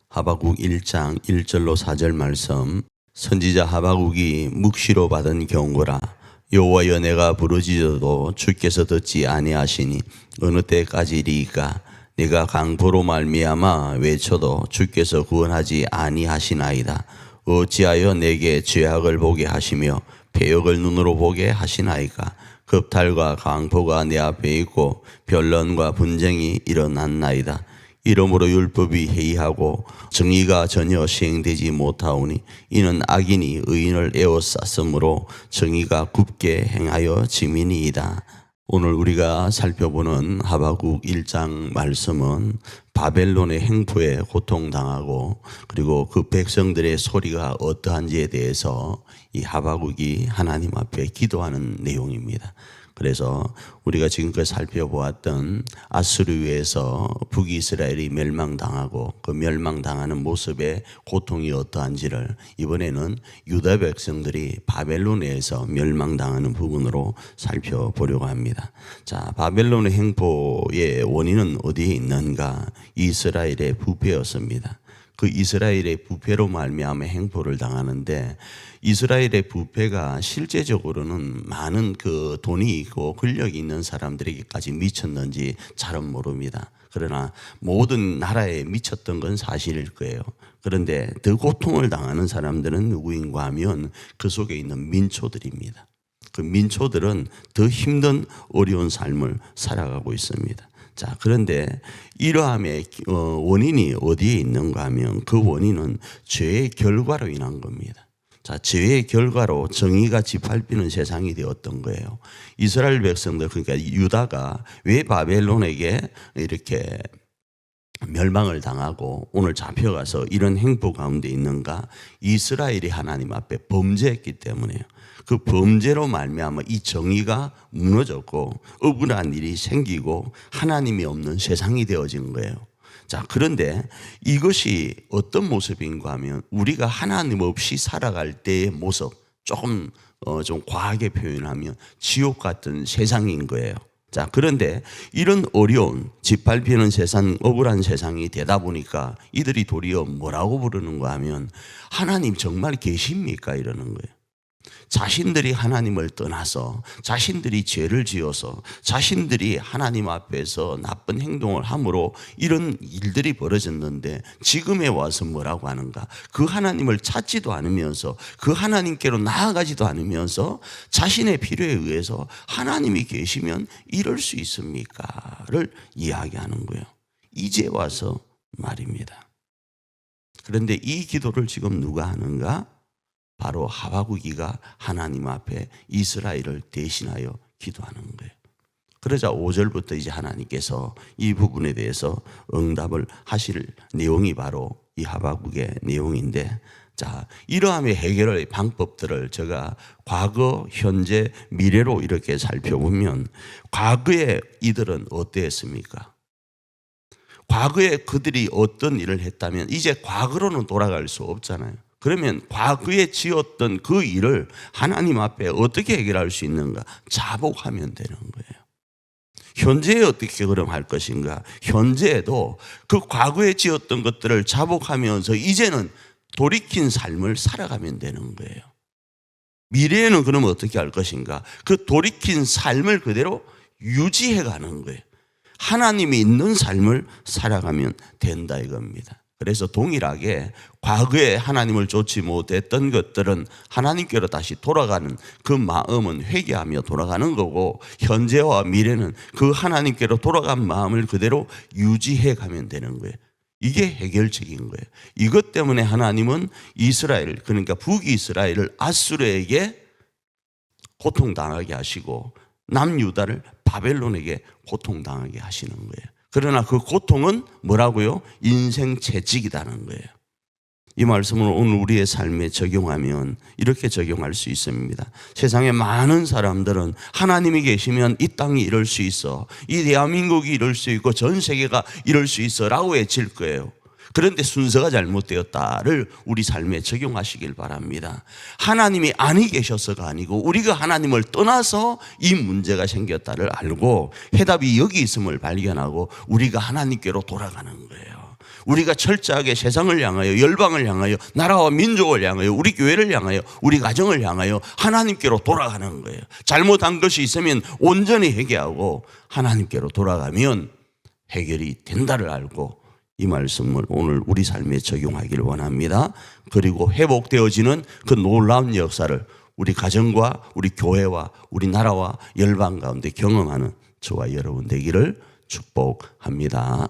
하박국 1장 1절로 4절 말씀. 선지자 하박국이 묵시로 받은 경고라. 여호와여, 내가 부르짖어도 주께서 듣지 아니하시니 어느 때까지리이까? 내가 강포로 말미암아 외쳐도 주께서 구원하지 아니하시나이다. 어찌하여 내게 죄악을 보게 하시며 배역을 눈으로 보게 하시나이까? 급탈과 강포가 내 앞에 있고 변론과 분쟁이 일어났나이다. 이러므로 율법이 해이하고 정의가 전혀 시행되지 못하오니 이는 악인이 의인을 에워쌌으므로 정의가 굽게 행하여 지민이이다. 오늘 우리가 살펴보는 하박국 1장 말씀은 바벨론의 행포에 고통당하고 그리고 그 백성들의 소리가 어떠한지에 대해서 이 하박국이 하나님 앞에 기도하는 내용입니다. 그래서 우리가 지금까지 살펴보았던 아수르에서 북이스라엘이 멸망당하고 그 멸망당하는 모습의 고통이 어떠한지를 이번에는 유다 백성들이 바벨론에서 멸망당하는 부분으로 살펴보려고 합니다. 자, 바벨론의 행포의 원인은 어디에 있는가? 이스라엘의 부패였습니다. 그 이스라엘의 부패로 말미암아 행포를 당하는데, 이스라엘의 부패가 실제적으로는 많은 그 돈이 있고 권력이 있는 사람들에게까지 미쳤는지 잘은 모릅니다. 그러나 모든 나라에 미쳤던 건 사실일 거예요. 그런데 더 고통을 당하는 사람들은 누구인가 하면 그 속에 있는 민초들입니다. 그 민초들은 더 힘든 어려운 삶을 살아가고 있습니다. 자, 그런데 이러함의 원인이 어디에 있는가 하면 그 원인은 죄의 결과로 인한 겁니다. 자, 죄의 결과로 정의가 짓밟히는 세상이 되었던 거예요. 이스라엘 백성들, 그러니까 유다가 왜 바벨론에게 이렇게 멸망을 당하고 오늘 잡혀가서 이런 행포 가운데 있는가? 이스라엘이 하나님 앞에 범죄했기 때문에요. 그 범죄로 말미암아 이 정의가 무너졌고 억울한 일이 생기고 하나님이 없는 세상이 되어진 거예요. 자, 그런데 이것이 어떤 모습인가 하면 우리가 하나님 없이 살아갈 때의 모습, 좀 과하게 표현하면 지옥 같은 세상인 거예요. 자, 그런데 이런 어려운 짓밟히는 세상, 억울한 세상이 되다 보니까 이들이 도리어 뭐라고 부르는가 하면 하나님 정말 계십니까? 이러는 거예요. 자신들이 하나님을 떠나서 자신들이 죄를 지어서 자신들이 하나님 앞에서 나쁜 행동을 함으로 이런 일들이 벌어졌는데 지금에 와서 뭐라고 하는가? 그 하나님을 찾지도 않으면서 그 하나님께로 나아가지도 않으면서 자신의 필요에 의해서 하나님이 계시면 이럴 수 있습니까? 를 이야기하는 거예요. 이제 와서 말입니다. 그런데 이 기도를 지금 누가 하는가? 바로 하박국이가 하나님 앞에 이스라엘을 대신하여 기도하는 거예요. 그러자 5절부터 이제 하나님께서 이 부분에 대해서 응답을 하실 내용이 바로 이 하박국의 내용인데, 자, 이러함의 해결의 방법들을 제가 과거, 현재, 미래로 이렇게 살펴보면 과거에 이들은 어땠습니까? 과거에 그들이 어떤 일을 했다면 이제 과거로는 돌아갈 수 없잖아요. 그러면 과거에 지었던 그 일을 하나님 앞에 어떻게 해결할 수 있는가? 자복하면 되는 거예요. 현재에 어떻게 그럼 할 것인가? 현재에도 그 과거에 지었던 것들을 자복하면서 이제는 돌이킨 삶을 살아가면 되는 거예요. 미래에는 그럼 어떻게 할 것인가? 그 돌이킨 삶을 그대로 유지해 가는 거예요. 하나님이 있는 삶을 살아가면 된다 이겁니다. 그래서 동일하게 과거에 하나님을 좇지 못했던 것들은 하나님께로 다시 돌아가는 그 마음은 회개하며 돌아가는 거고, 현재와 미래는 그 하나님께로 돌아간 마음을 그대로 유지해 가면 되는 거예요. 이게 해결책인 거예요. 이것 때문에 하나님은 이스라엘, 그러니까 북이스라엘을 아수르에게 고통당하게 하시고 남유다를 바벨론에게 고통당하게 하시는 거예요. 그러나 그 고통은 뭐라고요? 인생 채찍이라는 거예요. 이 말씀을 오늘 우리의 삶에 적용하면 이렇게 적용할 수 있습니다. 세상에 많은 사람들은 하나님이 계시면 이 땅이 이럴 수 있어, 이 대한민국이 이럴 수 있고 전 세계가 이럴 수 있어 라고 외칠 거예요. 그런데 순서가 잘못되었다를 우리 삶에 적용하시길 바랍니다. 하나님이 아니 계셔서가 아니고 우리가 하나님을 떠나서 이 문제가 생겼다를 알고 해답이 여기 있음을 발견하고 우리가 하나님께로 돌아가는 거예요. 우리가 철저하게 세상을 향하여, 열방을 향하여, 나라와 민족을 향하여, 우리 교회를 향하여, 우리 가정을 향하여 하나님께로 돌아가는 거예요. 잘못한 것이 있으면 온전히 회개하고 하나님께로 돌아가면 해결이 된다를 알고 이 말씀을 오늘 우리 삶에 적용하기를 원합니다. 그리고 회복되어지는 그 놀라운 역사를 우리 가정과 우리 교회와 우리 나라와 열방 가운데 경험하는 저와 여러분 되기를 축복합니다.